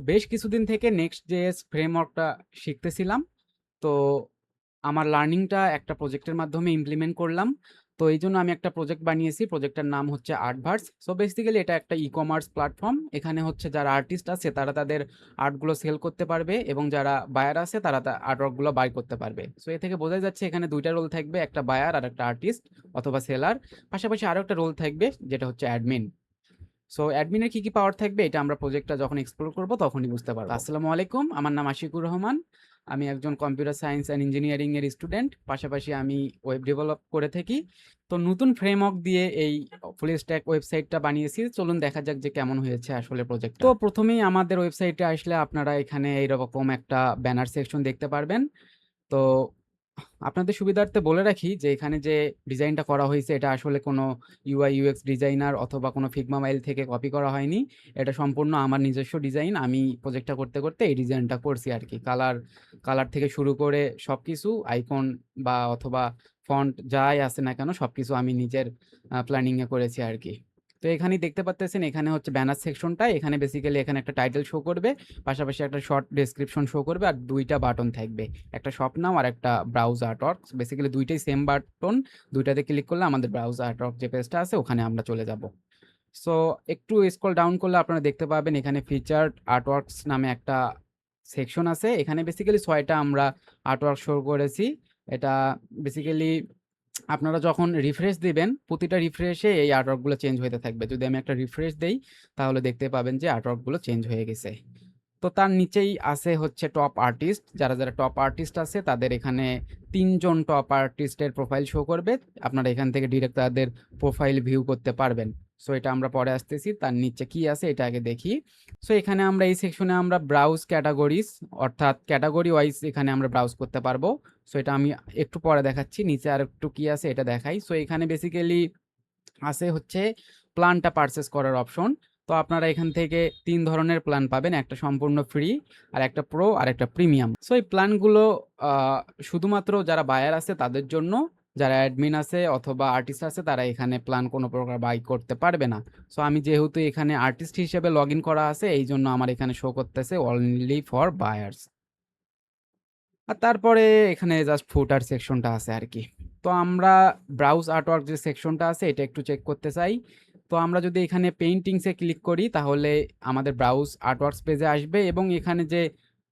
বেশ কিছুদিন থেকে Next.js ফ্রেমওয়ার্কটা শিখতেছিলাম। তো আমার লার্নিংটা একটা প্রজেক্টের মাধ্যমে ইমপ্লিমেন্ট করলাম। তো এইজন্য আমি একটা প্রজেক্ট বানিয়েছি। প্রজেক্টটার নাম হচ্ছে আর্টভার্স। সো বেসিক্যালি এটা একটা ই-কমার্স প্ল্যাটফর্ম। এখানে হচ্ছে যারা আর্টিস্ট আছে তারা তাদের আর্টগুলো সেল করতে পারবে এবং যারা বায়ার আছে তারা আর্টওয়ার্কগুলো বাই করতে পারবে। সো এ থেকে বোঝা যাচ্ছে এখানে ২ টা রোল থাকবে, একটা বায়ার আর একটা আর্টিস্ট অথবা সেলার। পাশাপাশি আরো একটা রোল থাকবে যেটা হচ্ছে অ্যাডমিন। সো অ্যাডমিনের কি পাওয়ার থাকবে এটা আমরা প্রজেক্টটা যখন এক্সপ্লোর করব তখনই বুঝতে পারবো। আসসালামু আলাইকুম, আমার নাম আশিকুর রহমান। আমি একজন কম্পিউটার সায়েন্স অ্যান্ড ইঞ্জিনিয়ারিং এর স্টুডেন্ট। পাশাপাশি আমি ওয়েব ডেভেলপ করে থাকি। তো নতুন ফ্রেমওয়ার্ক দিয়ে এই ফুল স্ট্যাক ওয়েবসাইটটা বানিয়েছি। চলুন দেখা যাক যে কেমন হয়েছে আসলে প্রজেক্টটা। তো প্রথমেই আমাদের ওয়েবসাইটে আসলে আপনারা এখানে এইরকম একটা ব্যানার সেকশন দেখতে পারবেন। তো আপনাদের সুবিধার্থে বলে রাখি যে এখানে যে ডিজাইনটা করা হয়েছে এটা আসলে কোনো ইউআই ইউএক্স ডিজাইনার অথবা কোনো ফিগমা মাইল থেকে কপি করা হয়নি। এটা সম্পূর্ণ আমার নিজস্ব ডিজাইন। আমি প্রজেক্টটা করতে করতে এই ডিজাইনটা করছি আর কি। কালার থেকে শুরু করে সব কিছু আইকন বা অথবা ফন্ট যাই আছে না কেন সব কিছু আমি নিজের প্ল্যানিংয়ে করেছি আর কি। তো এখানেই দেখতে পাচ্তেছেন এখানে হচ্ছে ব্যানার সেকশনটা। এখানে বেসিক্যালি এখানে একটা টাইটেল শো করবে, পাশাপাশি একটা শর্ট ডেসক্রিপশন শো করবে আর ২ টা বাটন থাকবে। একটা শপ নাও আর একটা ব্রাউজ আর্টওয়ার্কস। বেসিক্যালি ২ টাই সেম বাটন। ২ টাতে ক্লিক করলে আমাদের ব্রাউজ আর্টওয়ার্ক যে পেজটা আছে ওখানে আমরা চলে যাব। সো একটু স্ক্রল ডাউন করলে আপনারা দেখতে পাবেন এখানে ফিচারড আর্টওয়ার্কস নামে একটা সেকশন আছে। এখানে বেসিক্যালি ৬ টা আমরা আর্টওয়ার্ক শো করেছি। এটা বেসিক্যালি আপনারা যখন রিফ্রেশ দিবেন, প্রতিটা রিফ্রেশে এই আর্টওয়ার্কগুলো চেঞ্জ হইতে থাকবে। যদি আমি একটা রিফ্রেশ দেই, তাহলে দেখতে পাবেন যে আর্টওয়ার্কগুলো চেঞ্জ হয়ে গেছে। তো তার নিচেই আছে হচ্ছে টপ আর্টিস্ট। যারা টপ আর্টিস্ট আছে তাদের এখানে ৩ জন টপ আর্টিস্টের প্রোফাইল শো করবে। আপনারা এখান থেকে ডিরেক্ট তাদের প্রোফাইল ভিউ করতে পারবেন। সো এটা আমরা পরে আসতেছি। তার নিচে কি আছে এটা আগে দেখি। সো এখানে আমরা এই সেকশনে আমরা ব্রাউজ ক্যাটাগরিজ, অর্থাৎ ক্যাটাগরি ওয়াইজ এখানে আমরা ব্রাউজ করতে পারবো। সো এটা আমি একটু পরে দেখাচ্ছি। নিচে আরেকটু কি আছে এটা দেখাই। সো এখানে বেসিক্যালি আছে হচ্ছে প্ল্যানটা পারচেজ করার অপশন। তো আপনারা এখান থেকে ৩ ধরনের প্ল্যান পাবেন। একটা সম্পূর্ণ ফ্রি, আর একটা প্রো, আর একটা প্রিমিয়াম। সো এই প্ল্যানগুলো আ শুধুমাত্র যারা বায়ার আছে তাদের জন্য। যারা অ্যাডমিন আছে অথবা আর্টিস্ট আছে তারা এখানে প্ল্যান কোনো প্রকার বাই করতে পারবে না। সো আমি যেহেতু এখানে আর্টিস্ট হিসেবে লগইন করা আছে এইজন্য আমার এখানে শো করতেছে অনলি ফর বায়ার্স। আর তারপরে এখানে জাস্ট ফুটার সেকশনটা আছে আরকি। তো আমরা ব্রাউজ আর্টওয়ার্ক যে সেকশনটা আছে এটা একটু চেক করতে চাই। তো আমরা যদি এখানে পেইন্টিংস এ ক্লিক করি তাহলে আমাদের ব্রাউজ আর্টওয়ার্কস পেজে আসবে এবং এখানে যে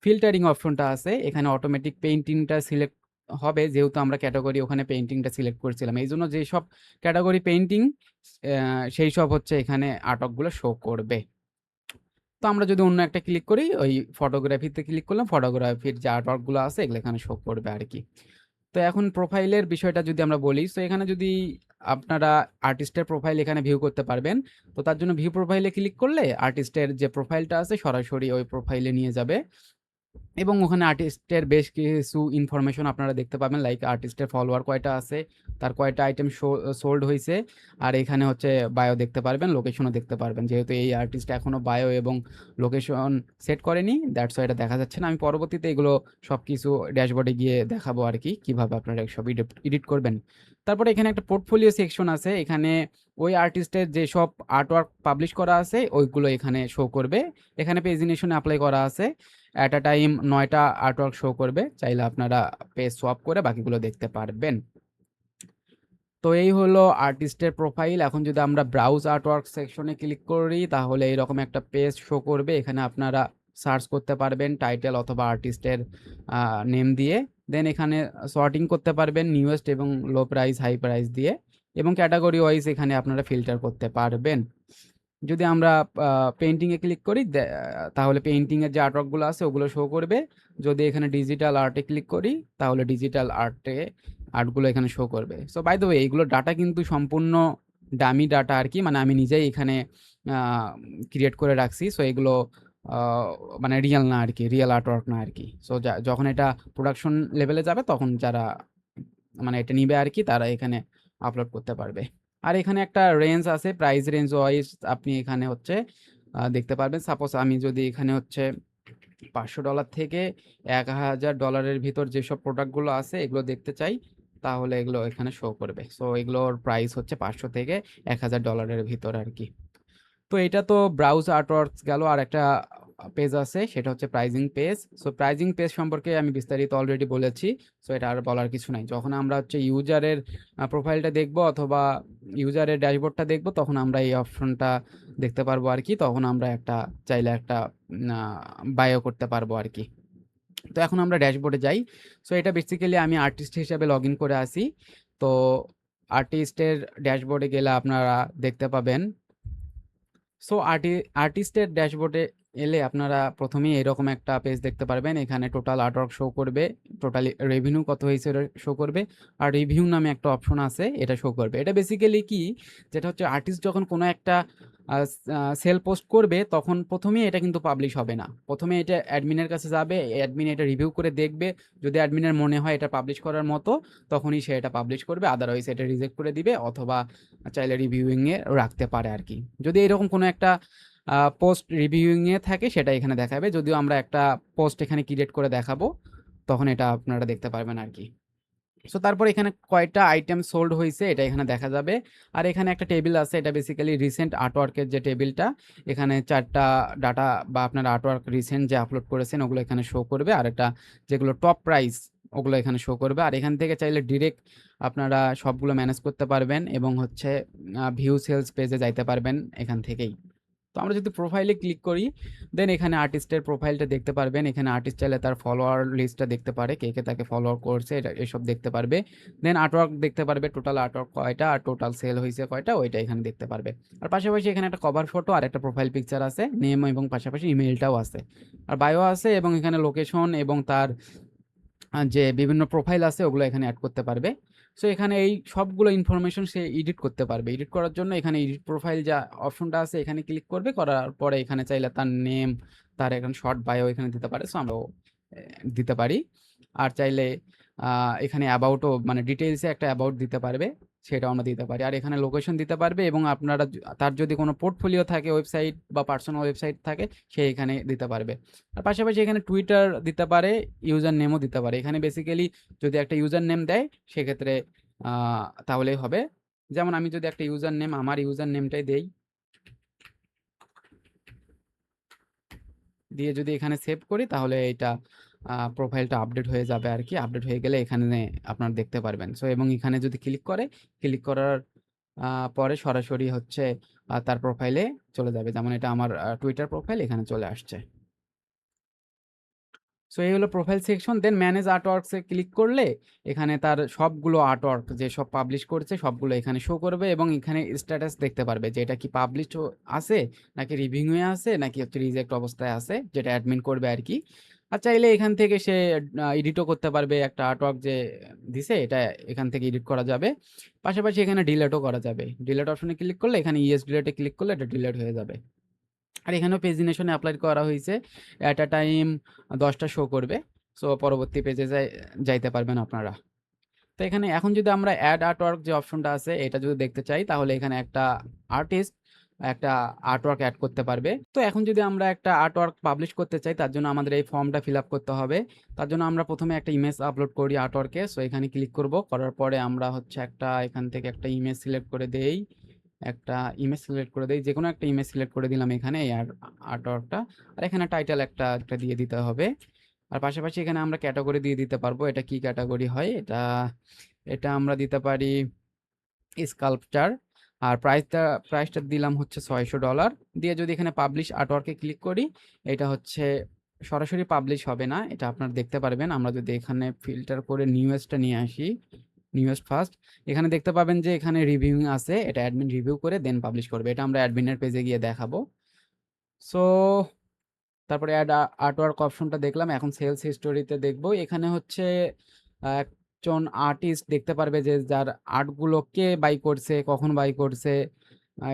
ফিল্টারিং অপশনটা আছে এখানে অটোমেটিক পেইন্টিংটা সিলেক্ট হবে, যেহেতু আমরা ক্যাটেগরি ওখানে পেইন্টিংটা সিলেক্ট করেছিলাম। এইজন্য যেসব ক্যাটেগরি পেইন্টিং সেইসব হচ্ছে এখানে আর্টওয়ার্কগুলো শো করবে। তো আমরা যদি অন্য একটা ক্লিক করি, ওই ফটোগ্রাফিতে ক্লিক করলাম, ফটোগ্রাফির যে আর্টওয়ার্কগুলো আছে এগুলো এখানে শো করবে আরকি। তো এখন প্রোফাইলের বিষয়টা যদি আমরা বলি, সো এখানে যদি আপনারা আর্টিস্টের প্রোফাইল এখানে ভিউ করতে পারবেন। তো তার জন্য ভিউ প্রোফাইলে ক্লিক করলে আর্টিস্টের যে প্রোফাইলটা আছে সরাসরি ওই প্রোফাইলে নিয়ে যাবে। এবং ওখানে আর্টিস্টের বেশ কিছু ইনফরমেশন আপনারা দেখতে পাবেন, লাইক আর্টিস্টের ফলোয়ার কয়টা আছে, তার কয়টা আইটেম সোল্ড হইছে। আর এখানে হচ্ছে বায়ো দেখতে পারবেন, লোকেশনও দেখতে পারবেন। যেহেতু এই আর্টিস্ট এখনো বায়ো এবং লোকেশন সেট করেনি, দ্যাটস ওয়াই এটা দেখা যাচ্ছে না। আমি পরবর্তীতে এগুলো সবকিছু ড্যাশবোর্ডে গিয়ে দেখাবো আরকি, কিভাবে আপনারা সব এডিট করবেন। তারপরে এখানে একটা পোর্টফোলিও সেকশন আছে। এখানে ওই আর্টিস্টের যেসব আর্টওয়ার্ক পাবলিশ করা আছে ওইগুলো এখানে শো করবে। এখানে পেজিনেশনে এপ্লাই করা আছে। অ্যাট আ টাইম ৯ টা আর্টওয়ার্ক শো করবে। চাইলে আপনারা পেজ সোয়াপ করে বাকিগুলো দেখতে পারবেন। তো এই হলো আর্টিস্টের প্রোফাইল। এখন যদি আমরা ব্রাউজ আর্টওয়ার্ক সেকশনে ক্লিক করি তাহলে এইরকম একটা পেজ শো করবে। এখানে আপনারা সার্চ করতে পারবেন টাইটেল অথবা আর্টিস্টের নেম দিয়ে। দেন এখানে সর্টিং করতে পারবেন নিউয়েস্ট এবং লো প্রাইস, হাই প্রাইস দিয়ে, এবং ক্যাটেগরি ওয়াইজ এখানে আপনারা ফিল্টার করতে পারবেন। যদি আমরা পেইন্টিং এ ক্লিক করি তাহলে পেইন্টিং এর যে আর্টওয়ার্কগুলো আছে ওগুলো শো করবে। যদি এখানে ডিজিটাল আর্টে ক্লিক করি তাহলে ডিজিটাল আর্টগুলো এখানে শো করবে। সো বাই দ্য ওয়ে এইগুলো ডাটা কিন্তু সম্পূর্ণ ডামি ডাটা আরকি। মানে আমি নিজেই এখানে আ ক্রিয়েট করে রাখছি। সো এগুলো আ মানে রিয়াল না আরকি, রিয়াল আর্টওয়ার্ক না আরকি। সো যখন এটা প্রোডাকশন লেভেলে যাবে তখন যারা মানে এটা নিবে আরকি তারা এখানে আপলোড করতে পারবে। আর এখানে একটা রেঞ্জ আছে, প্রাইস রেঞ্জ ওয়াইজ আপনি এখানে হচ্ছে দেখতে পারবেন। সাপোজ আমি যদি এখানে হচ্ছে $500 থেকে $1000 এর ভিতর যেসব প্রোডাক্টগুলো আছে এগুলো দেখতে চাই, তাহলে এগুলো এখানে শো করবে। সো এগুলোর প্রাইস হচ্ছে 500 থেকে $1000 এর ভিতর আরকি। তো এটা তো ব্রাউজ আর্টওয়ার্কস গেল। আর একটা পেজ আছে, সেটা হচ্ছে pricing page. So pricing page সম্পর্কে আমি বিস্তারিত অলরেডি বলেছি। সো এটা আর বলার কিছু নাই। যখন আমরা হচ্ছে ইউজারের প্রোফাইলটা দেখব অথবা ইউজারের ড্যাশবোর্ডটা দেখব, তখন আমরা এই অপশনটা দেখতে পারবো আর কি। তখন আমরা চাইলে একটা বায়ো করতে পারবো আর কি। তো এখন আমরা ড্যাশবোর্ডে যাই। সো এটা বেসিক্যালি আমি আর্টিস্ট হিসাবে লগ ইন করে আসি। তো আর্টিস্টের ড্যাশবোর্ডে গেলে আপনারা দেখতে পাবেন। সো আর্টিস্টের ড্যাশবোর্ডে এলে আপনারা প্রথমেই এরকম একটা পেজ দেখতে পারবেন। এখানে টোটাল আর্টওয়ার্ক শো করবে, টোটালি রেভিনিউ কত হয়েছে এটা শো করবে, আর রিভিউ নামে একটা অপশন আছে, এটা শো করবে। এটা বেসিক্যালি কি, যেটা হচ্ছে আর্টিস্ট যখন কোনো একটা সেল পোস্ট করবে, তখন প্রথমেই এটা কিন্তু পাবলিশ হবে না। প্রথমে এটা অ্যাডমিনের কাছে যাবে, অ্যাডমিন এটা রিভিউ করে দেখবে। যদি অ্যাডমিনের মনে হয় এটা পাবলিশ করার মতো, তখনই সে এটা পাবলিশ করবে। আদারওয়াইজ এটা রিজেক্ট করে দিবে, অথবা চাইলে রিভিউইংয়ে রাখতে পারে আর কি। যদি এরকম কোনো একটা পোস্ট রিভিউইংয়ে থাকে, সেটা এখানে দেখাবে। যদিও আমরা একটা পোস্ট এখানে ক্রিয়েট করে দেখাবো, তখন এটা আপনারা দেখতে পারবেন আর কি। সো তারপর এখানে কয়টা আইটেম সোল্ড হয়েছে এটা এখানে দেখা যাবে। আর এখানে একটা টেবিল আছে, এটা বেসিক্যালি রিসেন্ট আর্টওয়ার্কের যে টেবিলটা, এখানে 4টা ডাটা বা আপনার আর্টওয়ার্ক রিসেন্ট যে আপলোড করেছেন ওগুলো এখানে শো করবে। আর এটা যেগুলো টপ প্রাইস ওগুলো এখানে শো করবে। আর এখান থেকে চাইলে ডিরেক্ট আপনারা সবগুলো ম্যানেজ করতে পারবেন এবং হচ্ছে ভিউ সেলস পেজে যাইতে পারবেন এখান থেকেই। তো আমরা যদি প্রোফাইলে ক্লিক করি, দেন এখানে আর্টিস্টের প্রোফাইলটা দেখতে পারবেন। এখানে আর্টিস্ট চাইলে তার ফলোয়ার লিস্টটা দেখতে পারে, কে কে তাকে ফলোয়ার করছে, এটা এসব দেখতে পারবে। দেন আর্টওয়ার্ক দেখতে পারবে, টোটাল আর্টওয়ার্ক কয়টা আর টোটাল সেল হয়েছে কয়টা, ওইটা এখানে দেখতে পারবে। আর পাশাপাশি এখানে একটা কভার ফটো আর একটা প্রোফাইল পিকচার আছে, নেম এবং পাশাপাশি ইমেইলটাও আছে, আর বায়ো আছে, এবং এখানে লোকেশন এবং তার যে বিভিন্ন প্রোফাইল আছে ওগুলো এখানে অ্যাড করতে পারবে। সো এখানে এই সবগুলো ইনফরমেশন সে এডিট করতে পারবে। এডিট করার জন্য এখানে এডিট প্রোফাইল যা অপশনটা আছে এখানে ক্লিক করবে, করার পরে এখানে চাইলে তার নেম, তার এখানে শর্ট বায়ো এখানে দিতে পারে। সো আমরাও দিতে পারি। আর চাইলে এখানে অ্যাবাউটও, মানে ডিটেইলসে একটা অ্যাবাউট দিতে পারবে, সেটাও আমরা দিতে পারি। আর এখানে লোকেশন দিতে পারবে, এবং আপনারা তার যদি কোনো পোর্টফোলিও থাকে, ওয়েবসাইট বা পার্সোনাল ওয়েবসাইট থাকে, সে এখানে দিতে পারবে। আর পাশাপাশি এখানে টুইটার দিতে পারে, ইউজার নেমও দিতে পারে। এখানে বেসিক্যালি যদি একটা ইউজার নেম দেয়, সেক্ষেত্রে তাহলেই হবে। যেমন আমি যদি একটা ইউজার নেম, আমার ইউজার নেমটাই দেই, দিয়ে যদি এখানে সেভ করি, তাহলে এইটা প্রোফাইলটা আপডেট হয়ে যাবে আর কি। আপডেট হয়ে গেলে এখানে আপনারা দেখতে পারবেন। সো এবং এখানে যদি ক্লিক করার পরে সরাসরি হচ্ছে তার প্রোফাইলে চলে যাবে। যেমন এটা আমার টুইটার প্রোফাইল, এখানে চলে আসছে। সো এই হলো প্রোফাইল সেকশন। দেন ম্যানেজ আর্টওয়ার্কসে ক্লিক করলে এখানে তার সবগুলো আর্টওয়ার্ক যে সব পাবলিশ করছে সবগুলো এখানে শো করবে, এবং এখানে স্ট্যাটাস দেখতে পারবে যে এটা কি পাবলিশ আছে, নাকি রিভিউয়ে আছে, নাকি হচ্ছে রিজেক্ট অবস্থায় আছে, যেটা অ্যাডমিন করবে আর কি। আর চাইলে এখান থেকে সে এডিটও করতে পারবে। একটা আর্টওয়ার্ক যে দিছে এটা এখান থেকে এডিট করা যাবে। পাশাপাশি এখানে ডিলেটও করা যাবে। ডিলেট অপশনে ক্লিক করলে, এখানে ইয়েস ডিলেটে ক্লিক করলে এটা ডিলেট হয়ে যাবে। আর এখানেও পেজিনেশনে অ্যাপ্লাই করা হয়েছে, অ্যাট আ টাইম 10টা শো করবে। সো পরবর্তী পেজে যাইতে পারবেন আপনারা। তো এখানে এখন যদি আমরা অ্যাড আর্টওয়ার্ক যে অপশনটা আছে এটা যদি দেখতে চাই, তাহলে এখানে একটা আর্টিস্ট একটা আর্টওয়ার্ক অ্যাড করতে পারবে। তো এখন যদি আমরা একটা আর্টওয়ার্ক পাবলিশ করতে চাই, তার জন্য আমাদের এই ফর্মটা ফিল আপ করতে হবে। তার জন্য আমরা প্রথমে একটা ইমেজ আপলোড করি আর্টওয়ার্কে। সো এখানে ক্লিক করব, করার পরে আমরা হচ্ছে এখান থেকে একটা ইমেজ সিলেক্ট করে দেই। যে কোনো একটা ইমেজ সিলেক্ট করে দিলাম এখানে এই আর্টওয়ার্কটা। আর এখানে টাইটেল একটা দিয়ে দিতে হবে। আর পাশাপাশি এখানে আমরা ক্যাটাগরি দিয়ে দিতে পারবো। এটা কি ক্যাটাগরি হয়, এটা আমরা দিতে পারি স্কাল্পচার। আর প্রাইসটা দিলাম হচ্ছে $600। দিয়ে যদি এখানে পাবলিশ আর্টওয়ার্কে ক্লিক করি, এটা হচ্ছে সরাসরি পাবলিশ হবে না, এটা আপনারা দেখতে পারবেন। আমরা যদি এখানে ফিল্টার করে নিউজটা নিয়ে আসি, নিউয়েস্ট ফার্স্ট, এখানে দেখতে পাবেন যে এখানে রিভিউ আছে, এটা অ্যাডমিন রিভিউ করে দেন পাবলিশ করবে। এটা আমরা অ্যাডমিনের পেজে গিয়ে দেখাবো। সো তারপরে অ্যাড আর্টওয়ার্ক অপশনটা দেখলাম। এখন সেলস হিস্টোরিতে দেখব। এখানে হচ্ছে একজন আর্টিস্ট দেখতে পারবে যে যার আর্টগুলো কে বাই করছে, কখন বাই করছে,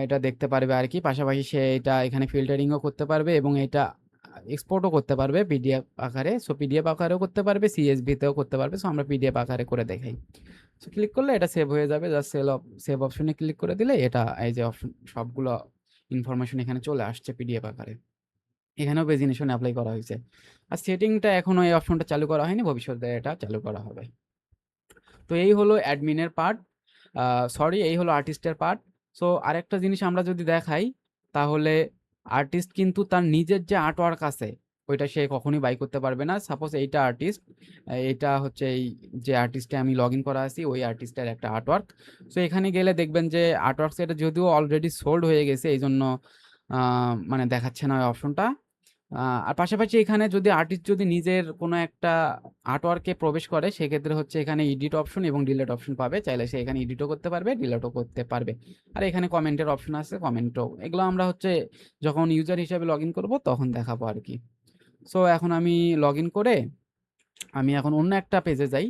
এটা দেখতে পারবে আর কি। পাশাপাশি সে এটা এখানে ফিল্টারিংও করতে পারবে, এবং এটা এক্সপোর্টও করতে পারবে পিডিএফ আকারে। সো পিডিএফ আকারেও করতে পারবে, সিএসভিতেও করতে পারবে। সো আমরা পিডিএফ আকারে করে দেখাই। সো ক্লিক করলে এটা সেভ হয়ে যাবে। জাস্ট সেভ অপশনে ক্লিক করে দিলে এটা এই যে অপশন সবগুলো ইনফরমেশন এখানে চলে আসছে পিডিএফ আকারে। এখানেও পেজিনেশন অ্যাপ্লাই করা হয়েছে। আর সেটিংটা এখনো এই অপশনটা চালু করা হয়নি, ভবিষ্যতে এটা চালু করা হবে। তো এই হলো অ্যাডমিনের পার্ট, এই হলো আর্টিস্টের পার্ট। সো আরেকটা জিনিস আমরা যদি দেখাই, তাহলে আর্টিস্ট কিন্তু তার নিজের যে আর্টওয়ার্ক আছে ওইটা সে কখনোই বাই করতে পারবে না। সাপোজ এইটা আর্টিস্ট, এইটা হচ্ছে এই যে আর্টিস্টে আমি লগ ইন করা আছি ওই আর্টিস্টের একটা আর্টওয়ার্ক। সো এখানে গেলে দেখবেন যে আর্টওয়ার্কস এটা যদিও অলরেডি সোল্ড হয়ে গেছে এই জন্য মানে দেখাচ্ছে না ওই অপশনটা। আর পাশাপাশি এখানে যদি আর্টিস্ট যদি নিজের কোনো একটা আর্টওয়ার্কে প্রবেশ করে সেক্ষেত্রে হচ্ছে এখানে এডিট অপশন এবং ডিলিট অপশন পাবে, চাইলে সে এখানে এডিটও করতে পারবে ডিলিটও করতে পারবে। আর এখানে কমেন্টের অপশন আছে, কমেন্টও, এগুলো আমরা হচ্ছে যখন ইউজার হিসেবে লগ ইন করবো তখন দেখাবো আর কি। সো এখন আমি লগ ইন করে আমি এখন অন্য একটা পেজে যাই।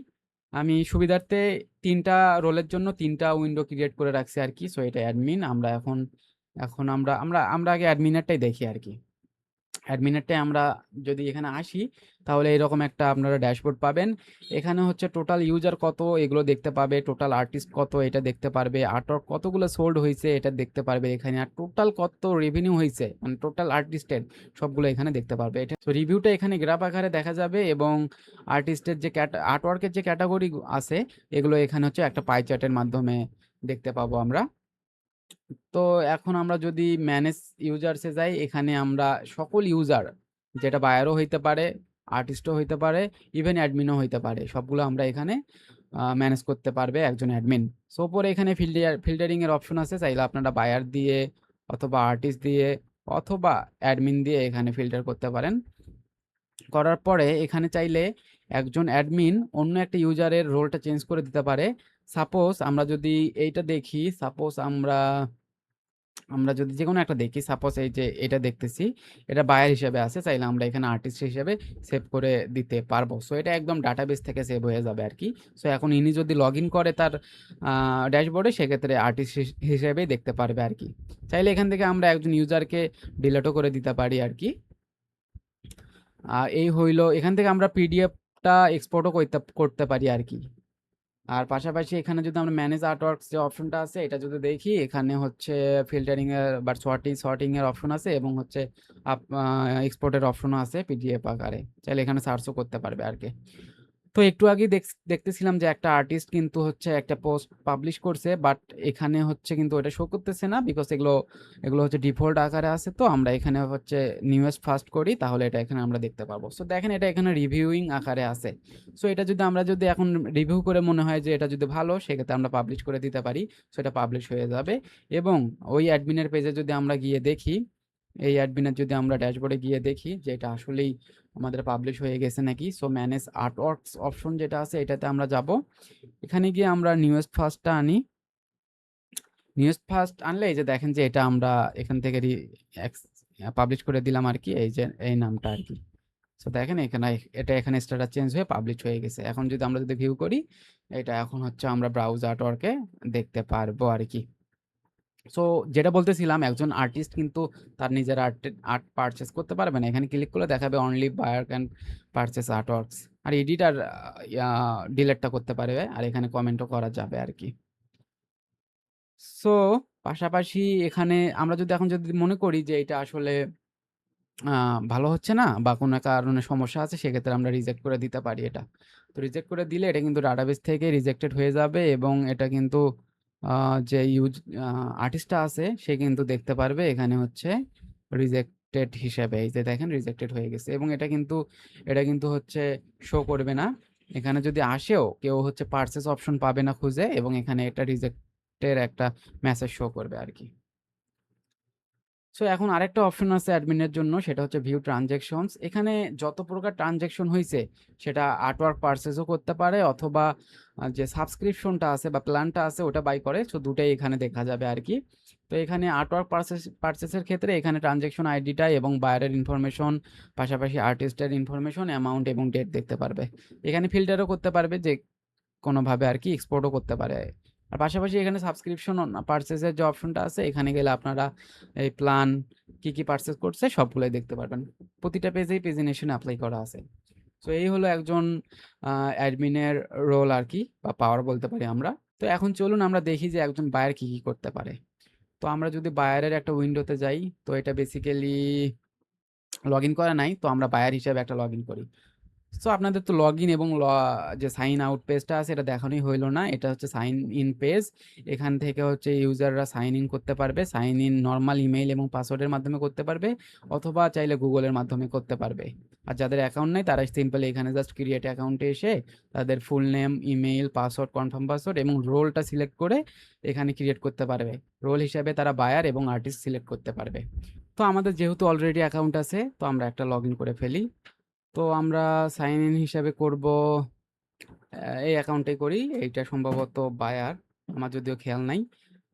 আমি সুবিধার্থে তিনটা রোলের জন্য তিনটা উইন্ডো ক্রিয়েট করে রাখছি আর কি। সো এটা অ্যাডমিন, আমরা এখন এখন আমরা আমরা আমরা আগে অ্যাডমিনেরটাই দেখি আর কি। অ্যাডমিনেরটায় আমরা যদি এখানে আসি তাহলে এরকম একটা আপনারা ড্যাশবোর্ড পাবেন। এখানে হচ্ছে টোটাল ইউজার কত এগুলো দেখতে পাবে, টোটাল আর্টিস্ট কত এটা দেখতে পারবে, আর্টওয়ার্ক কতগুলো সোল্ড হয়েছে এটা দেখতে পারবে এখানে, আর টোটাল কত রেভিনিউ হয়েছে মানে টোটাল আর্টিস্টের সবগুলো এখানে দেখতে পারবে। এটা তো রিভিউটা এখানে গ্রাফ আকারে দেখা যাবে এবং আর্টিস্টের যে আর্টওয়ার্কের যে ক্যাটাগরি আছে এগুলো এখানে হচ্ছে একটা পাই চার্টের মাধ্যমে দেখতে পাবো আমরা। তো এখন আমরা যদি ম্যানেজ ইউজার্সে যাই এখানে আমরা সকল ইউজার, যেটা বায়ারও হইতে পারে, আর্টিস্টও হইতে পারে, ইভেন অ্যাডমিনও হইতে পারে, সবগুলো আমরা এখানে ম্যানেজ করতে পারবে একজন অ্যাডমিন। সো উপরে এখানে ফিল্টারিং এর অপশন আছে, চাইলে আপনারা বায়ার দিয়ে অথবা আর্টিস্ট দিয়ে অথবা অ্যাডমিন দিয়ে এখানে ফিল্টার করতে পারেন। করার পরে এখানে চাইলে একজন অ্যাডমিন অন্য একটা ইউজারের রোলটা চেঞ্জ করে দিতে পারে। সাপোজ আমরা যদি এইটা দেখি, সাপোজ আমরা আমরা যদি যেকোনো একটা দেখি, সাপোজ এই যে এটা দেখতেছি এটা বায়ার হিসেবে আছে, চাইলে আমরা এখানে আর্টিস্ট হিসেবে সেভ করে দিতে পারবো। সো এটা একদম ডাটাবেস থেকে সেভ হয়ে যাবে আর কি। সো এখন ইনি যদি লগ ইন করে তার ড্যাশবোর্ডে সেক্ষেত্রে আর্টিস্ট হিসেবেই দেখতে পারবে আর কি। চাইলে এখান থেকে আমরা একজন ইউজারকে ডিলিটও করে দিতে পারি আর কি। এই হইলো, এখান থেকে আমরা পিডিএফটা এক্সপোর্টও করতে পারি আর কি। আর পাশাপাশি এখানে যদি আমরা ম্যানেজ আর্টওয়ার্কস যে অপশনটা আছে এটা যদি দেখি এখানে হচ্ছে ফিল্টারিং এর বা সর্টিং এর অপশন আছে এবং হচ্ছে এক্সপোর্টের অপশনও আছে পিডিএফ আকারে, চাইলে এখানে সার্চও করতে পারবে আর কি। তো একটু আগেই দেখতেছিলাম যে একটা আর্টিস্ট কিন্তু হচ্ছে একটা পোস্ট পাবলিশ করছে, বাট এখানে হচ্ছে কিন্তু ওটা শো করতেছে না বিকজ এগুলো এগুলো হচ্ছে ডিফল্ট আকারে আছে। তো আমরা এখানে হচ্ছে নিউয়েস্ট ফার্স্ট করি তাহলে এটা এখানে আমরা দেখতে পারবো। সো দেখেন এটা এখানে রিভিউইং আকারে আছে। সো এটা যদি আমরা যদি এখন রিভিউ করে মনে হয় যে এটা যদি ভালো সেক্ষেত্রে আমরা পাবলিশ করে দিতে পারি। সো এটা পাবলিশ হয়ে যাবে এবং ওই অ্যাডমিনের পেজে যদি আমরা গিয়ে দেখি, এই অ্যাডমিনের যদি আমরা ড্যাশবোর্ডে গিয়ে দেখি যে এটা আসলেই আমাদের পাবলিশ হয়ে গেছে নাকি। সো ম্যানেজ আর্টওয়ার্কস অপশন যেটা আছে এটাতে আমরা যাব। এখানে গিয়ে আমরা নিউয়েস্ট ফার্স্টটা আনি। নিউয়েস্ট ফার্স্ট আনলে এই যে দেখেন যে এটা আমরা এখান থেকে পাবলিশ করে দিলাম আর কি, এই যে এই নামটা আর কি। সো দেখেন এখানে এটা এখানে স্ট্যাটাস চেঞ্জ হয়ে পাবলিশ হয়ে গেছে। এখন যদি আমরা যদি ভিউ করি এটা এখন হচ্ছে আমরা ব্রাউজ আর্টওয়ার্কে দেখতে পারবো আর কি। সো যেটা বলতেছিলাম একজন আর্টিস্ট কিন্তু তার নিজের আর্ট পারচেস করতে পারবে না, এখানে ক্লিক করলে দেখাবে only buyer can purchase artworks. আর এডিট আর ডিলেটটা করতে পারবে আর এখানে কমেন্টও করা যাবে আর কি। সো পাশাপাশি এখানে আমরা যদি এখন যদি মনে করি যে এটা আসলে ভালো হচ্ছে না বা কোনো কারণে সমস্যা আছে সেক্ষেত্রে আমরা রিজেক্ট করে দিতে পারি এটা। তো রিজেক্ট করে দিলে এটা কিন্তু ডাটাবেস থেকে রিজেক্টেড হয়ে যাবে এবং এটা কিন্তু যে আর্টিস্টটা আছে সে কিন্তু দেখতে পারবে এখানে হচ্ছে রিজেক্টেড হিসেবে, এই যে দেখেন রিজেক্টেড হয়ে গেছে এবং এটা কিন্তু হচ্ছে শো করবে না। এখানে যদি আসেও কেউ হচ্ছে পারচেস অপশন পাবে না খুঁজে এবং এখানে এটা রিজেক্টের একটা মেসেজ শো করবে আর কি। সো এখন আরেকটা অপশন আছে অ্যাডমিনের জন্য, সেটা হচ্ছে ভিউ ট্রানজ্যাকশনস। এখানে যত প্রকার ট্রানজ্যাকশন হয়েছে সেটা আর্টওয়ার্ক পারচেজও করতে পারে অথবা যে সাবস্ক্রিপশনটা আছে বা প্ল্যানটা আছে ওটা বাই করে, সো দুটাই এখানে দেখা যাবে আর কি। তো এখানে আর্টওয়ার্ক পারচেসের ক্ষেত্রে এখানে ট্রানজ্যাকশন আইডিটা এবং বায়ারের ইনফরমেশন, পাশাপাশি আর্টিস্টের ইনফরমেশন, অ্যামাউন্ট এবং ডেট দেখতে পারবে। এখানে ফিল্টারও করতে পারবে যে কোনোভাবে আর কি, এক্সপোর্টও করতে পারে। আর পাশাপাশি এখানে সাবস্ক্রিপশন পারচেসের যে অপশনটা আছে এখানে গেলে আপনারা এই প্ল্যান কি পারচেস করছে সবগুলোই দেখতে পারবেন। প্রতিটা পেজেই পেজিনেশন অ্যাপ্লাই করা আছে। সো এই হলো একজন অ্যাডমিনের রোল আর কি, বা পাওয়ার বলতে পারি আমরা। তো এখন চলুন আমরা দেখি যে একজন বায়ার কি করতে পারে। তো আমরা যদি বায়ারের একটা উইন্ডোতে যাই, তো এটা বেসিক্যালি লগ ইন করা নাই, তো আমরা বায়ার হিসেবে একটা লগ ইন করি। সো আপনাদের তো লগইন এবং যে সাইন আউট পেজটা আছে এটা দেখানোই হইল না। এটা হচ্ছে সাইন ইন পেজ। এখান থেকে হচ্ছে ইউজাররা সাইন ইন করতে পারবে। সাইন ইন নরমাল ইমেইল এবং পাসওয়ার্ডের মাধ্যমে করতে পারবে, অথবা চাইলে গুগলের মাধ্যমে করতে পারবে। আর যাদের অ্যাকাউন্ট নাই তারা সিম্পলি এখানে জাস্ট ক্রিয়েট অ্যাকাউন্টে এসে তাদের full name, email, password, confirm password এবং রোলটা সিলেক্ট করে এখানে ক্রিয়েট করতে পারবে। রোল হিসাবে তারা বায়ার এবং আর্টিস্ট সিলেক্ট করতে পারবে। তো আমাদের যেহেতু অলরেডি অ্যাকাউন্ট আছে, তো আমরা একটা লগইন করে ফেলি। তো আমরা সাইন ইন হিসাবে করব, এই অ্যাকাউন্টে করি। এইটা সম্ভবত বায়ার, আমার যদিও খেয়াল নাই।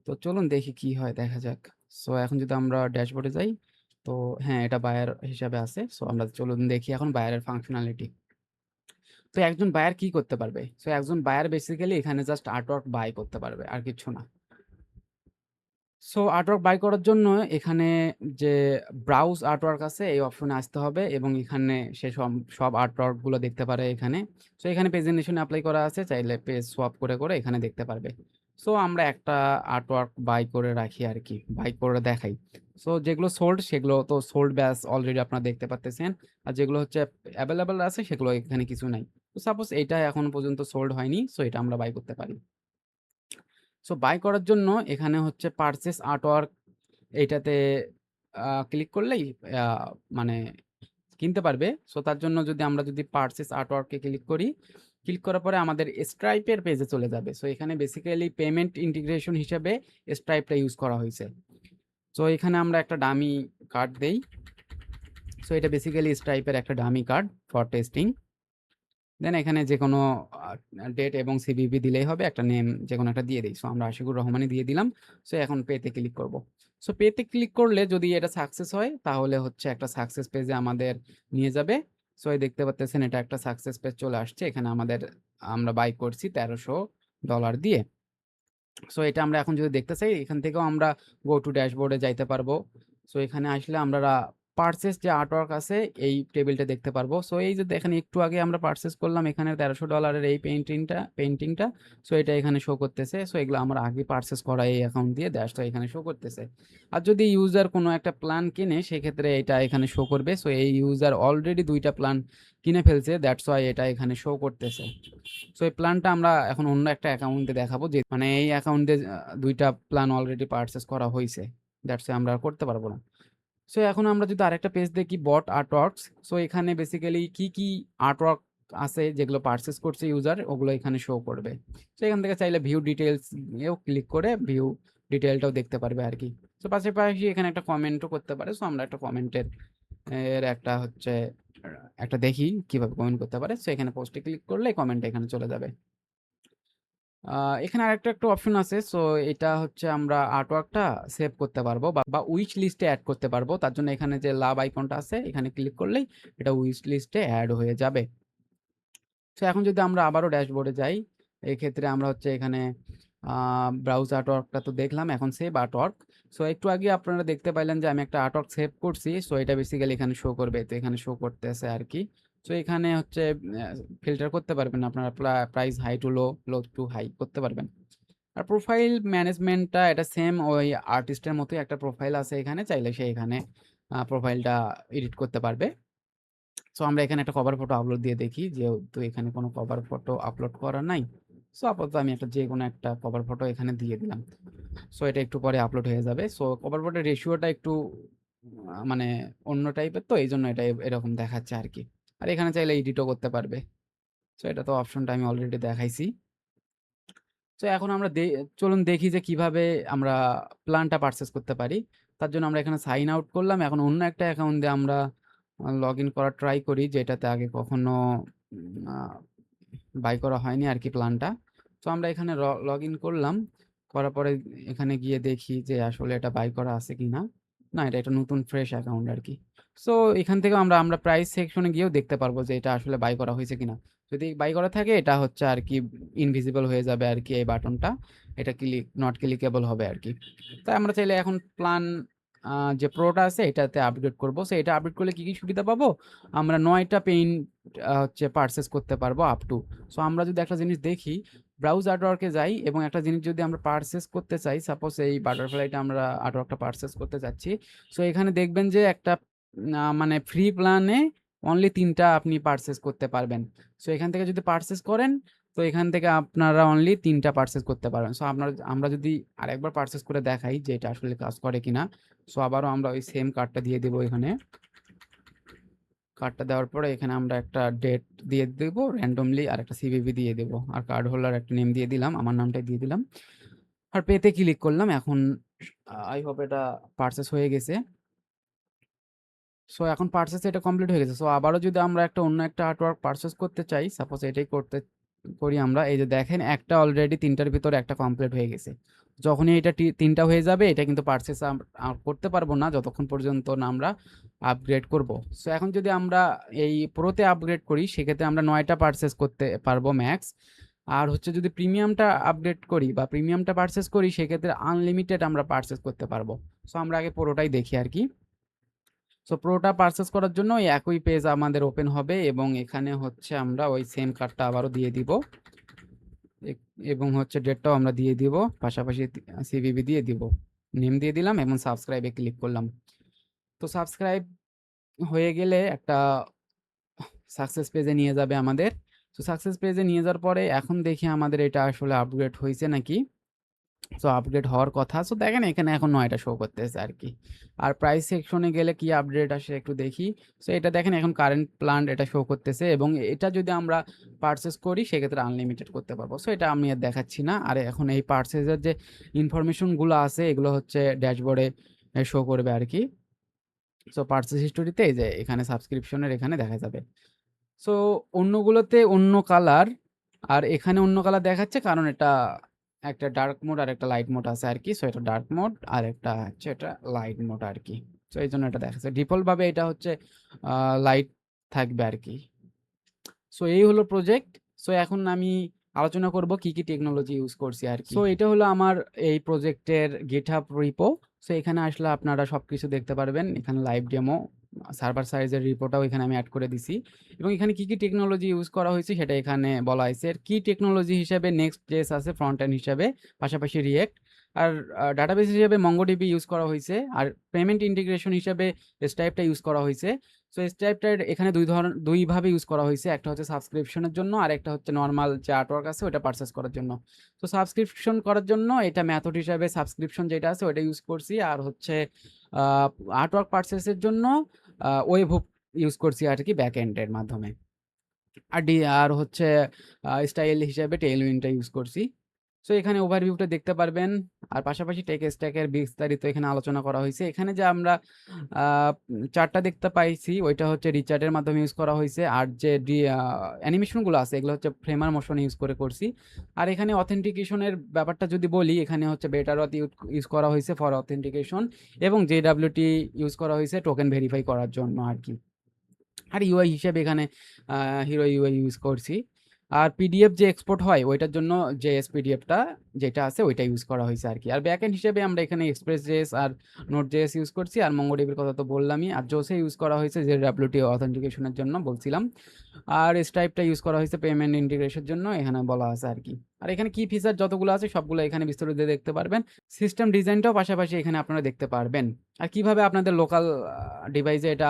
তো চলুন দেখি কি হয়, দেখা যাক। সো এখন যদি আমরা ড্যাশবোর্ডে যাই, তো হ্যাঁ, এটা বায়ার হিসাবে আছে। সো আমরা চলুন দেখি এখন বায়ারের ফাংশনালিটি। তো একজন বায়ার কি করতে পারবে? সো একজন বায়ার বেসিক্যালি এখানে জাস্ট আর্টওয়ার্ক বাই করতে পারবে, আর কিছু না। সো আর্টওয়ার্ক বাই করার জন্য এখানে যে ব্রাউজ আর্টওয়ার্ক আছে এই অপশনে আসতে হবে, এবং এখানে সে সব আর্টওয়ার্কগুলো দেখতে পারে এখানে। সো এখানে প্রেজেন্টেশন অ্যাপ্লাই করা আছে, চাইলে পেজ সোয়াপ করে করে এখানে দেখতে পারবে। সো আমরা একটা আর্টওয়ার্ক বাই করে রাখি আর কি, বাই করে দেখাই। সো যেগুলো সোল্ড সেগুলো তো সোল্ড ব্যাস অলরেডি আপনারা দেখতে পাচ্তেছেন, আর যেগুলো হচ্ছে অ্যাভেলেবেল আছে সেগুলো এখানে কিছু নাই। তো সাপোজ এইটা এখন পর্যন্ত সোল্ড হয়নি, সো এটা আমরা বাই করতে পারি। সো বাই করার জন্য এখানে হচ্ছে পারচেস আর্টওয়ার্ক, এইটাতে ক্লিক করলেই আ মানে কিনতে পারবে। সো তার জন্য যদি পারচেস আর্টওয়ার্কে ক্লিক করি, ক্লিক করার পরে আমাদের Stripe এর পেজে চলে যাবে। সো এখানে বেসিক্যালি পেমেন্ট ইন্টিগ্রেশন হিসেবে Stripe টা ইউজ করা হইছে। সো এখানে আমরা একটা ডামি কার্ড দেই। সো এটা বেসিক্যালি Stripe এর একটা ডামি কার্ড ফর টেস্টিং। দেন এখানে যেকোনো ডেট এবং সিভিভি দিলেই হবে, একটা নেম যেকোনো একটা দিয়ে দেই। সো আমরা আশিকুর রহমানই দিয়ে দিলাম। সো এখন পেতে ক্লিক করব। সো পেতে ক্লিক করলে যদি এটা সাকসেস হয় তাহলে হচ্ছে একটা সাকসেস পেজে আমাদের নিয়ে যাবে। সো এই দেখতে পাচ্তেছেন এটা একটা সাকসেস পেজ চলে আসছে। এখানে আমরা বাই করছি $1300 দিয়ে। সো এটা আমরা এখন যদি দেখতে চাই, এখান থেকেও আমরা গো টু ড্যাশবোর্ডে যাইতে পারবো। সো এখানে আসলে আমরা পারচেস যে আর্টওয়ার্ক আছে এই টেবিলটা দেখতে পারবো। সো এই যে দেখেন একটু আগে আমরা পারচেস করলাম এখানে $1300 এই পেইন্টিংটা। সো এটা এখানে শো করতেছে। সো এগুলো আমার আগে পারচেস করা এই অ্যাকাউন্ট দিয়ে তো এখানে শো করতেছে। আর যদি ইউজার কোনো একটা প্ল্যান কিনে সেক্ষেত্রে এটা এখানে শো করবে। সো এই ইউজার অলরেডি 2টা প্ল্যান কিনে ফেলছে, দ্যাটস ওয়াই এটা এখানে শো করতেছে। সো এই প্ল্যানটা আমরা এখন অন্য একটা অ্যাকাউন্টে দেখাবো, যে মানে এই অ্যাকাউন্টে 2টা প্ল্যান অলরেডি পারচেস করা হইছে। দ্যাটস ওয়াই আমরা আর করতে পারবো না। সো এখন আমরা যদি আরেকটা পেজ দেখি, বট আর্টওয়ার্কস। সো এখানে বেসিক্যালি কি আর্টওয়ার্ক আছে যেগুলো পারচেস করছে ইউজার, ওগুলো এখানে শো করবে। সো এখান থেকে চাইলে ভিউ ডিটেইলস এও ক্লিক করে ভিউ ডিটেইলটাও দেখতে পারবে আর কি। সো পাশাপাশি এখানে একটা কমেন্টও করতে পারে। সো আমরা একটা একটা হচ্ছে একটা দেখি কিভাবে কমেন্ট করতে পারে। সো এখানে পোস্টে ক্লিক করলে কমেন্ট এখানে চলে যাবে। আ এখানে আরেকটা অপশন আছে। সো এটা হচ্ছে আমরা আর্টওয়ার্কটা সেভ করতে পারবো বা উইশ লিস্টে এড করতে পারবো। তার জন্য এখানে যে লাভ আইকনটা আছে এখানে ক্লিক করলেই এটা উইশ লিস্টে এড হয়ে যাবে। সো এখন যদি আমরা আবারও ড্যাশবোর্ডে যাই, এক্ষেত্রে আমরা হচ্ছে এখানে আ ব্রাউজ আর্টওয়ার্কটা তো দেখলাম, এখন সেভ আর্টওয়ার্ক। সো একটু আগে আপনারা দেখতে পাইলেন যে আমি একটা আর্টওয়ার্ক সেভ করছি। সো এটা বেসিক্যালি এখানে শো করবে। তো এখানে শো করতেছে আরকি। সো এখানে হচ্ছে ফিল্টার করতে পারবেন আপনারা, price high to low, low to high করতে পারবেন। আর প্রোফাইল ম্যানেজমেন্টটা এটা সেম ওই আর্টিস্টের মতোই একটা প্রোফাইল আছে এখানে। চাইলে সে এখানে প্রোফাইলটা এডিট করতে পারবে। সো আমরা এখানে একটা কভার ফটো আপলোড দিয়ে দেখি, যেহেতু এখানে কোনো কভার ফটো আপলোড করা নাই। সো আপাতত আমি যেকোনো একটা কভার ফটো এখানে দিয়ে দিলাম। সো এটা একটু পরে আপলোড হয়ে যাবে। সো কভার ফটোর রেশিওটা একটু মানে অন্য টাইপের, তো এইজন্য এটা এরকম দেখাচ্ছে আরকি। আর এখানে চাইলে এডিটও করতে পারবে। সো এটা তো অপশনটা আমি অলরেডি দেখাইছি। সো এখন আমরা চলুন দেখি যে কিভাবে আমরা প্ল্যানটা পারচেজ করতে পারি। তার জন্য আমরা এখানে সাইন আউট করলাম। এখন অন্য একটা অ্যাকাউন্ট দিয়ে আমরা লগইন করার ট্রাই করি, যেটাতে আগে কখনো আ বাই করা হয়নি আরকি প্ল্যানটা। তো আমরা এখানে লগইন করলাম। করার পরে এখানে গিয়ে দেখি যে আসলে এটা বাই করা আছে কিনা। না, এটা একটা নতুন ফ্রেশ অ্যাকাউন্ট আরকি। সো এখান থেকেও আমরা প্রাইস সেকশনে গিয়েও দেখতে পারবো যে এটা আসলে বাই করা হয়েছে কিনা। যদি বাই করা থাকে এটা হচ্ছে আরকি ইনভিজিবল হয়ে যাবে আরকি এই বাটনটা। এটা নট ক্লিকেবল হবে আরকি। তাই আমরা চাইলে এখন প্ল্যান যে প্রোটা আছে এটাতে আপগ্রেড করব। সো এটা আপগ্রেড করলে কি সুবিধা পাবো? আমরা ৯ টা পেইন্ট হচ্ছে পারচেজ করতে পারবো আপ টু। সো আমরা যদি একটা জিনিস দেখি, ব্রাউজ আর্টওয়ার্কে যাই এবং একটা জিনিস যদি আমরা পারচেজ করতে চাই, সাপোজ এই বাটারফ্লাইটা আমরা আর্টওয়ার্কটা পারচেজ করতে চাচ্ছি। সো এখানে দেখবেন যে একটা মানে ফ্রি প্ল্যানে অনলি ৩ টা আপনি পারচেজ করতে পারবেন। সো এখান থেকে যদি পারচেজ করেন, তো এখান থেকে আপনারা অনলি ৩ টা পারচেজ করতে পারবেন। সো আমরা যদি আরেকবার পারচেজ করে দেখাই যে এটা আসলে কাজ করে কিনা। সো আবারও আমরা ওই সেম কার্ডটা দিয়ে দেব এখানে। কার্ডটা দেওয়ার পরে এখানে আমরা একটা ডেট দিয়ে দেব randomly, আর একটা সিভিভি দিয়ে দেব। আর কার্ড হোল্ডার একটা নেম দিয়ে দিলাম, আমার নামটাই দিয়ে দিলাম। আর পেতে ক্লিক করলাম। এখন আই হোপ এটা পারচেজ হয়ে গেছে। সো এখন পারচেজ এটা কমপ্লিট হয়ে গেছে। সো আবারও যদি আমরা অন্য একটা আর্টওয়ার্ক পারচেজ করতে চাই, সাপোজ এটাই করি আমরা। এই যে দেখেন একটা অলরেডি ৩ টার ভিতরে একটা কমপ্লিট হয়ে গেছে। যখনই এটা ৩ টা হয়ে যাবে, এটা কিন্তু পারচেজ করতে পারবো না যতক্ষণ পর্যন্ত না আমরা আপগ্রেড করব। সো এখন যদি আমরা এই প্রোতে আপগ্রেড করি, সেক্ষেত্রে আমরা ৯ টা পারচেজ করতে পারবো ম্যাক্স। আর হচ্ছে যদি প্রিমিয়ামটা আপগ্রেড করি বা প্রিমিয়ামটা পারচেজ করি, সেক্ষেত্রে আনলিমিটেড আমরা পারচেজ করতে পারবো। সো আমরা আগে পুরোটাই দেখি আরকি। সো প্রোটা পারচেজ করার জন্য ওই একই পেজ আমাদের ওপেন হবে এবং এখানে হচ্ছে আমরা ওই সেম কার্ডটা আবারও দিয়ে দিব এবং হচ্ছে ডেটটাও আমরা দিয়ে দিব, পাশাপাশি সিভিভি দিয়ে দিব, নেম দিয়ে দিলাম এবং সাবস্ক্রাইবে ক্লিক করলাম। তো সাবস্ক্রাইব হয়ে গেলে একটা সাকসেস পেজে নিয়ে যাবে আমাদের। তো সাকসেস পেজে নিয়ে যাওয়ার পরে এখন দেখি আমাদের এটা আসলে আপগ্রেড হয়েছে নাকি। সো আপগ্রেড হওয়ার কথা। সো দেখেন এখানে এখন ৯ টা শো করতেছে আরকি। আর প্রাইস সেকশনে গেলে কি আপডেট আসে একটু দেখি। সো এটা দেখেন এখন কারেন্ট প্ল্যান এটা শো করতেছে এবং এটা যদি আমরা পারচেজ করি, সেক্ষেত্রে আনলিমিটেড করতে পারবো। সো এটা আমি আর দেখাচ্ছি না। আর এখন এই পারচেজের যে ইনফরমেশনগুলো আছে, এগুলো হচ্ছে ড্যাশবোর্ডে শো করবে আরকি। সো পারচেজ হিস্টোরিতে এই যে এখানে সাবস্ক্রিপশনের এখানে দেখা যাবে। সো অন্যগুলোতে অন্য কালার, আর এখানে অন্য কালার দেখাচ্ছে কারণ এটা একটা ডার্ক মোড আর একটা লাইট মোড আছে আরকি। সো এটা ডার্ক মোড আর একটা হচ্ছে এটা লাইট মোড আরকি। সো এইজন্য এটা দেখাচ্ছে। ডিফল্ট ভাবে এটা হচ্ছে লাইট থাকবে আরকি। সো এই হলো প্রজেক্ট। সো এখন আমি আলোচনা করব কি, কি টেকনোলজি ইউজ করছি আরকি। সো এটা হলো আমার এই প্রজেক্টের GitHub রিপো। সো এখানে আসলে আপনারা সবকিছু দেখতে পারবেন। এখানে লাইভ ডেমো, সার্ভার সাইজের রিপোর্টটাও এখানে আমি এড করে দিছি এবং এখানে কি, কি টেকনোলজি ইউজ করা হয়েছে সেটা এখানে বলা হয়েছে। এর কি টেকনোলজি হিসেবে Next.js আছে ফ্রন্ট এন্ড হিসাবে, পাশাপাশি React, আর ডাটাবেস হিসেবে MongoDB ইউজ করা হয়েছে, আর পেমেন্ট ইন্টিগ্রেশন হিসেবে Stripe টা ইউজ করা হয়েছে। সো Stripe-টার এখানে ২ ভাবে ইউজ করা হয়েছে। একটা হচ্ছে সাবস্ক্রিপশনের জন্য, আর একটা হচ্ছে নরমাল যে আর্টওয়ার্ক আছে ওটা পারচেজ করার জন্য। তো সাবস্ক্রিপশন করার জন্য এটা মেথড হিসাবে সাবস্ক্রিপশন যেটা আছে ওটা ইউজ করছি। আর হচ্ছে আ আর্টওয়ার্ক পারচেজের জন্য ওয়েব হুক ইউজ করছি আরকি ব্যাকএন্ড এর মাধ্যমে। আর হচ্ছে স্টাইল হিসাবে টেইলউইন্ডটা ইউজ করছি। সো এখানে ওভারভিউটা দেখতে পারবেন। আর পাশাপাশি টেক স্ট্যাকের বিস্তারিত এখানে আলোচনা করা হইছে। এখানে যে আমরা আ চার্টটা দেখতে পাইছি ওইটা হচ্ছে রিচার্টের মাধ্যমে ইউজ করা হইছে। আর যে অ্যানিমেশনগুলো আছে এগুলো হচ্ছে ফ্রেমার মোশন ইউজ করছি। আর এখানে অথেন্টিকেশনের ব্যাপারটা যদি বলি, এখানে হচ্ছে বেটার অথ ইউজ করা হইছে ফর অথেন্টিকেশন এবং JWT ইউজ করা হইছে টোকেন ভেরিফাই করার জন্য আরকি। আর ইউআই হিসেবে এখানে আ হিরো ইউআই ইউজ করছি। আর পিডিএফ যে এক্সপোর্ট হয় ওইটার জন্য জেএস পিডিএফটা যেটা আছে ওইটা ইউজ করা হইছে আরকি। আর ব্যাকএন্ড হিসেবে আমরা এখানে Express.js আর Node.js ইউজ করছি। আর MongoDB এর কথা তো বললামই। আর JOS ইউজ করা হয়েছে JWT অথেন্টিকেশনের জন্য বলছিলাম। আর Stripe-টা ইউজ করা হয়েছে পেমেন্ট ইন্টিগ্রেশনের জন্য, এখানে বলা আছে আরকি। আর এখানে কি ফিচার যতগুলো আছে সবগুলো এখানে বিস্তারিত দেখতে পারবেন। সিস্টেম ডিজাইনটাও পাশাপাশি এখানে আপনারা দেখতে পারবেন। আর কিভাবে আপনাদের লোকাল ডিভাইসে এটা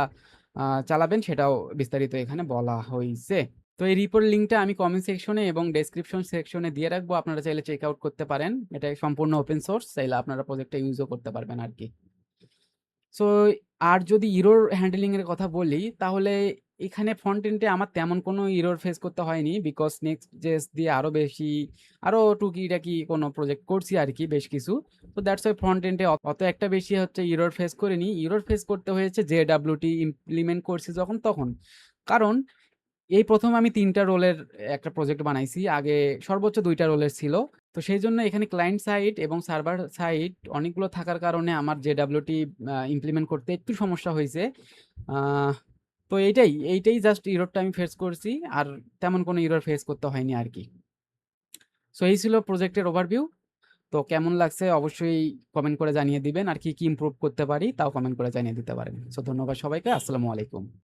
চালাবেন সেটাও বিস্তারিত এখানে বলা হইছে। তো এই রিপোর লিঙ্কটা আমি কমেন্ট সেকশনে এবং ডেসক্রিপশন সেকশনে দিয়ে রাখবো। আপনারা চাইলে চেক আউট করতে পারেন। এটা সম্পূর্ণ ওপেন সোর্স, চাইলে আপনারা প্রজেক্টটা ইউজও করতে পারবেন আরকি। সো আর যদি এরর হ্যান্ডলিং এর কথা বলি, তাহলে এখানে ফ্রন্ট এন্ডে আমার তেমন কোনো এরর ফেস করতে হয়নি। বিকজ Next.js দিয়ে আরো টুকিটাকি কোনো প্রজেক্ট করছি আরকি বেশ কিছু। তো দ্যাটস ওয়াই ফ্রন্ট এন্ডে অত একটা বেশি হচ্ছে এরর ফেস করিনি। এরর ফেস করতে হয়েছে JWT ইমপ্লিমেন্ট করছি যখন তখন। কারণ এই ১ম আমি ৩ টা রোলের একটা প্রজেক্ট বানাইছি। আগে সর্বোচ্চ ২ টা রোলের ছিল। তো সেইজন্য এখানে ক্লায়েন্ট সাইড এবং সার্ভার সাইড অনেকগুলো থাকার কারণে আমার JWT ইমপ্লিমেন্ট করতে একটু সমস্যা হইছে। আহ তো এইটাই জাস্ট এররটা আমি ফেস করছি। আর তেমন কোনো এরর ফেস করতে হয়নি আরকি। সো এই ছিল প্রজেক্টের ওভারভিউ। তো কেমন লাগছে অবশ্যই কমেন্ট করে জানিয়ে দিবেন। আর কি, কি ইমপ্রুভ করতে পারি তাও কমেন্ট করে জানিয়ে দিতে পারেন। সো ধন্যবাদ সবাইকে। আসসালামু আলাইকুম।